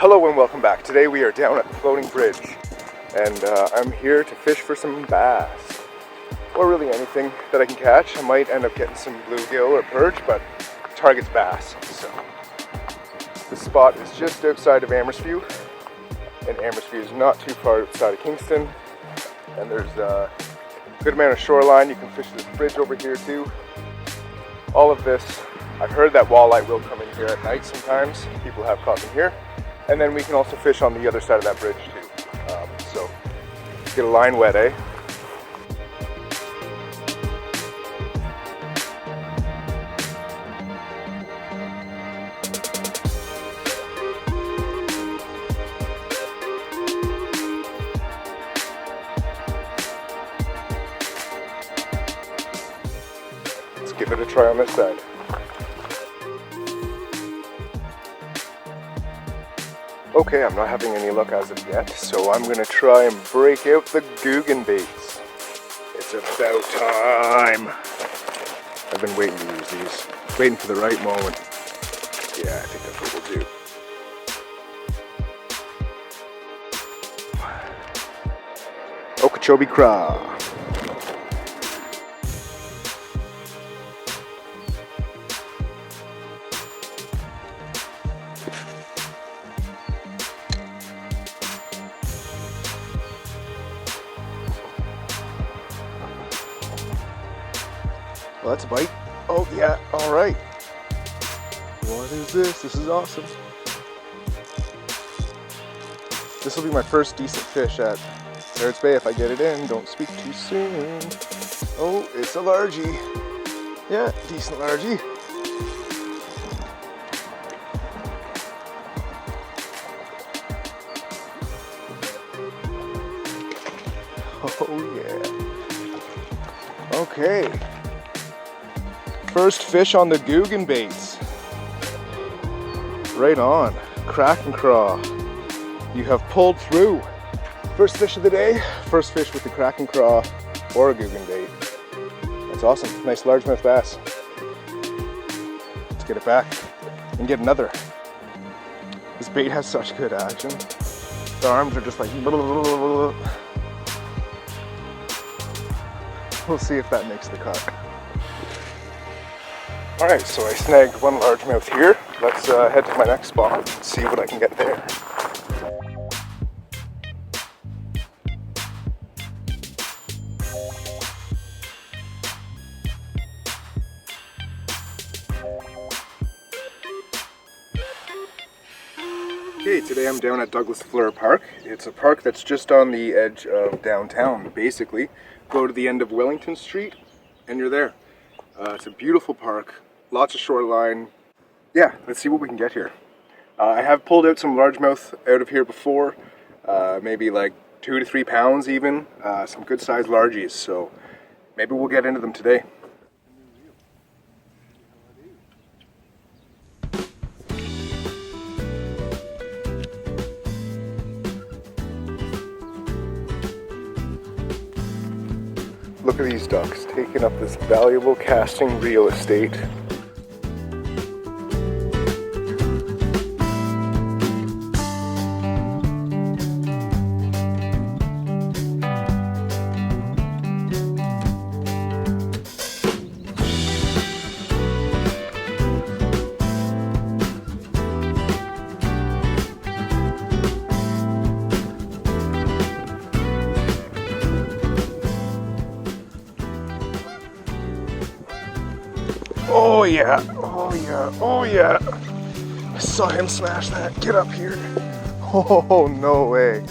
Hello and welcome back. Today we are down at the floating bridge and I'm here to fish for some bass. Or really anything that I can catch. I might end up getting some bluegill or perch, but target's bass. So the spot is just outside of Amherstview, and Amherstview is not too far outside of Kingston. And there's a good amount of shoreline. You can fish this bridge over here too. All of this, I've heard that walleye will come in here at night sometimes. People have caught them here. And then we can also fish on the other side of that bridge too. So get a line wet, eh? Let's give it a try on this side. Okay, I'm not having any luck as of yet, so I'm gonna try and break out the Googan Baits. It's about time. I've been waiting to use these, waiting for the right moment. Yeah, I think that's what we'll do. Krackin Craw. Well, that's a bite. Oh yeah, all right. What is this? This is awesome. This will be my first decent fish at Largeies Bay if I get it in. Don't speak too soon. Oh, it's a largie. Yeah, decent largie. Oh yeah. Okay. First fish on the Googan Baits. Right on. Krackin Craw. You have pulled through. First fish of the day. First fish with the Krackin Craw or a Googan Bait. That's awesome. Nice largemouth bass. Let's get it back and get another. This bait has such good action. The arms are just like blah, blah, blah, blah. We'll see if that makes the cut. Alright, so I snagged one largemouth here. Let's head to my next spot and see what I can get there. Okay, today I'm down at Fluhrer Park. It's a park that's just on the edge of downtown, basically. Go to the end of Wellington Street and you're there. It's a beautiful park. Lots of shoreline. Yeah, let's see what we can get here. I have pulled out some largemouth out of here before, maybe like 2 to 3 pounds even, some good sized Largeies, so maybe we'll get into them today. Look at these ducks taking up this valuable casting real estate. Oh yeah, oh yeah, oh yeah. I saw him smash that. Get up here. Oh, no way.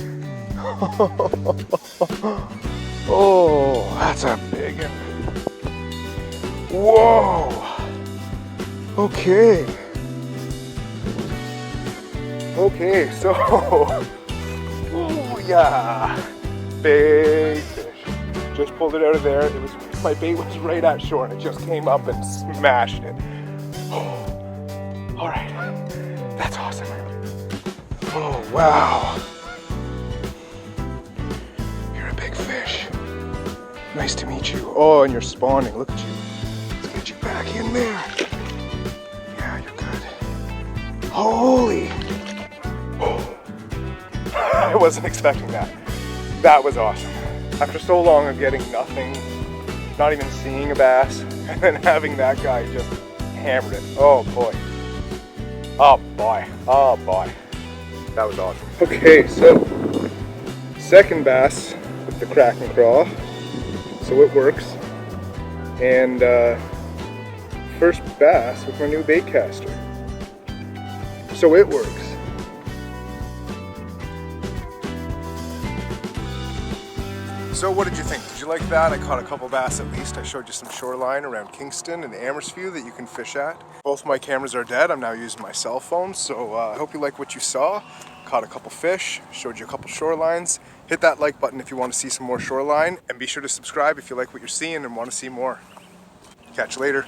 Oh, that's a big one. Whoa. Okay. Okay, so, oh yeah. Big fish. Just pulled it out of there. It was, my bait was right at shore and it just came up and smashed it. Oh, all right, that's awesome. Oh, wow. You're a big fish. Nice to meet you. Oh, and you're spawning, look at you. Let's get you back in there. Yeah, you're good. Holy. Oh. wasn't expecting that. That was awesome. After so long of getting nothing, not even seeing a bass, and then having that guy just hammered it. Oh boy. Oh boy. Oh boy. That was awesome. Okay, so second bass with the Krackin Craw. So it works. And first bass with my new bait caster. So it works. So what did you think? Did you like that? I caught a couple bass at least. I showed you some shoreline around Kingston and Amherstview that you can fish at. Both my cameras are dead. I'm now using my cell phone. So I hope you like what you saw. Caught a couple fish, showed you a couple shorelines. Hit that like button if you want to see some more shoreline. And be sure to subscribe if you like what you're seeing and want to see more. Catch you later.